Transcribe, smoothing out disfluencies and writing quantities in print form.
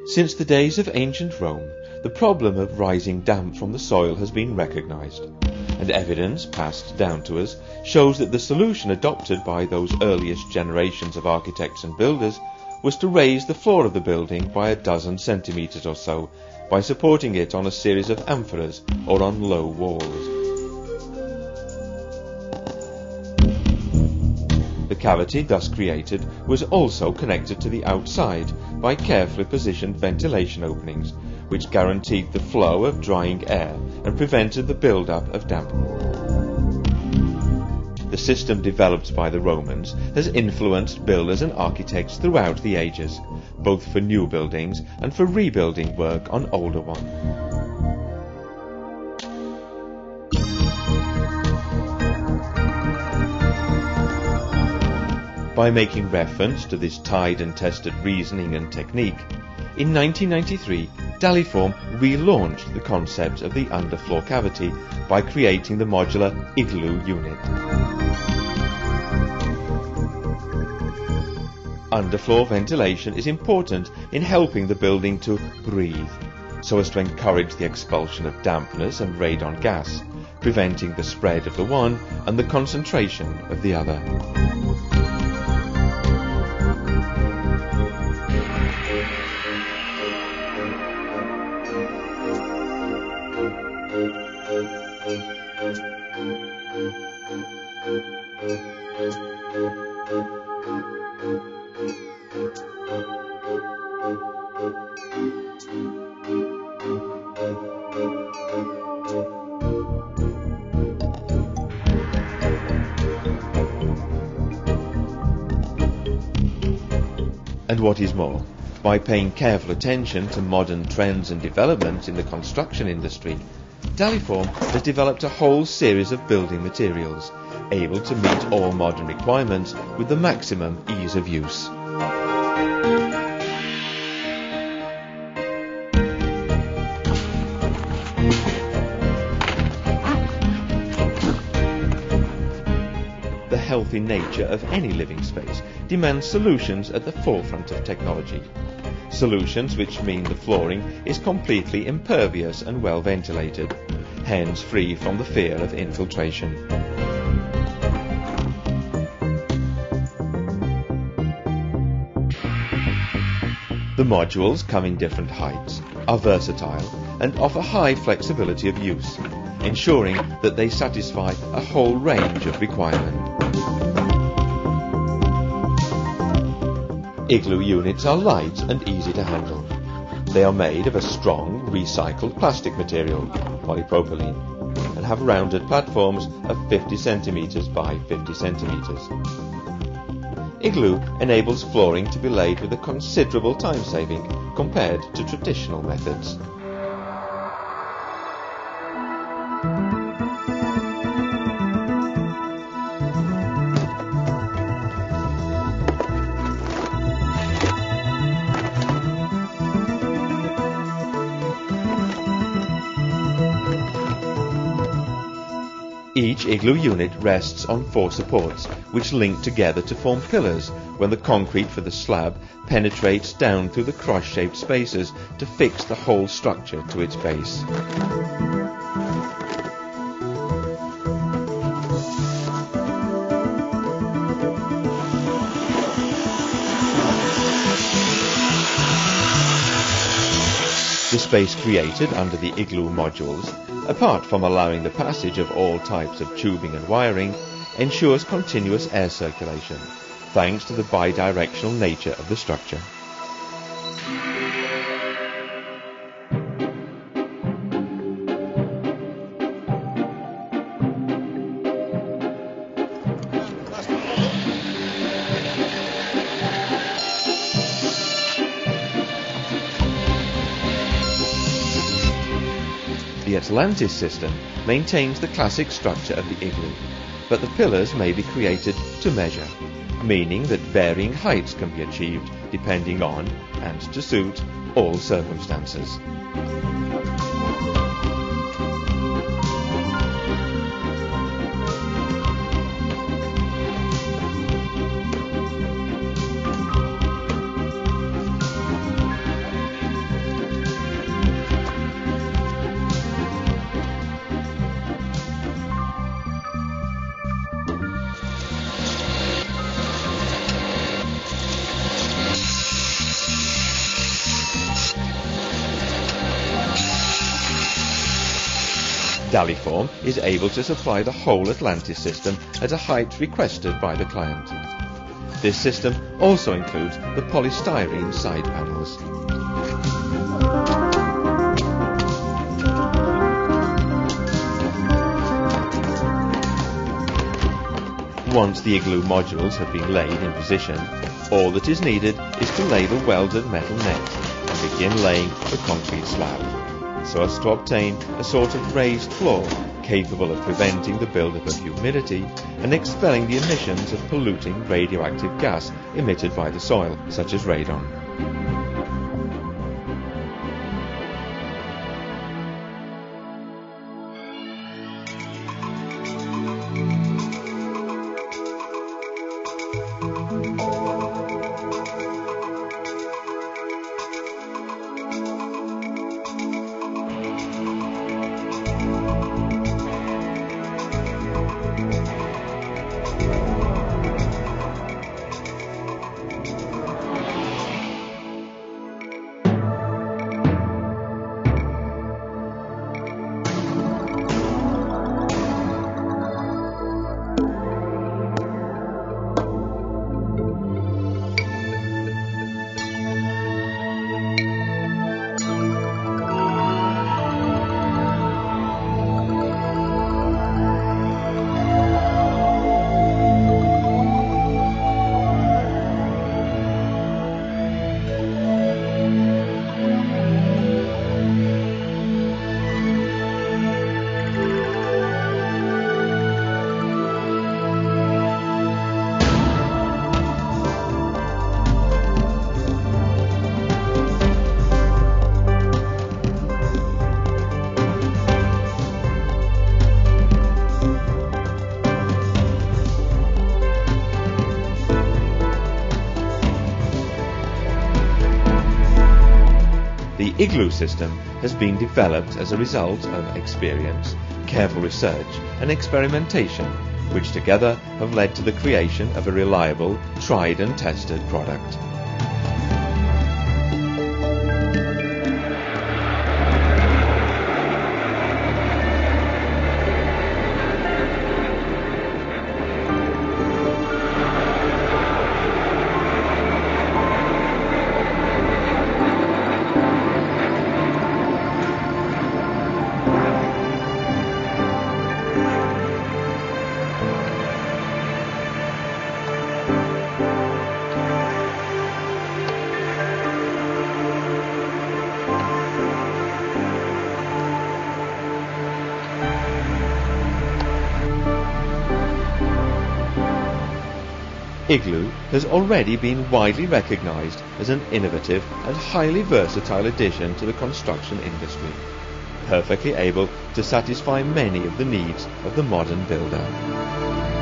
Since the days of ancient Rome, the problem of rising damp from the soil has been recognized, and evidence passed down to us shows that the solution adopted by those earliest generations of architects and builders was to raise the floor of the building by a dozen centimetres or so by supporting it on a series of amphoras or on low walls. The cavity thus created was also connected to the outside by carefully positioned ventilation openings, which guaranteed the flow of drying air and prevented the build-up of damp. The system developed by the Romans has influenced builders and architects throughout the ages, both for new buildings and for rebuilding work on older ones. By making reference to this tried and tested reasoning and technique, in 1993 Daliform relaunched the concept of the underfloor cavity by creating the modular Iglù unit. Underfloor ventilation is important in helping the building to breathe, so as to encourage the expulsion of dampness and radon gas, preventing the spread of the one and the concentration of the other. And what is more, by paying careful attention to modern trends and developments in the construction industry, Daliform has developed a whole series of building materials, able to meet all modern requirements with the maximum ease of use. The healthy nature of any living space demands solutions at the forefront of technology. Solutions which mean the flooring is completely impervious and well ventilated, hence free from the fear of infiltration. The modules come in different heights, are versatile, and offer high flexibility of use, ensuring that they satisfy a whole range of requirements. Iglù units are light and easy to handle. They are made of a strong, recycled plastic material, polypropylene, and have rounded platforms of 50 centimetres by 50 centimetres. Iglù enables flooring to be laid with a considerable time saving compared to traditional methods. Each Iglù unit rests on 4 supports, which link together to form pillars when the concrete for the slab penetrates down through the cross-shaped spaces to fix the whole structure to its base. The space created under the Iglù modules, apart from allowing the passage of all types of tubing and wiring, ensures continuous air circulation, thanks to the bidirectional nature of the structure. The Atlantis system maintains the classic structure of the igloo, but the pillars may be created to measure, meaning that varying heights can be achieved depending on, and to suit, all circumstances. Daliform is able to supply the whole Atlantis system at a height requested by the client. This system also includes the polystyrene side panels. Once the Iglù modules have been laid in position, all that is needed is to lay the welded metal net and begin laying the concrete slab, so as to obtain a sort of raised floor capable of preventing the buildup of humidity and expelling the emissions of polluting radioactive gas emitted by the soil, such as radon. The Iglù system has been developed as a result of experience, careful research and experimentation, which together have led to the creation of a reliable, tried and tested product. Iglù has already been widely recognized as an innovative and highly versatile addition to the construction industry, perfectly able to satisfy many of the needs of the modern builder.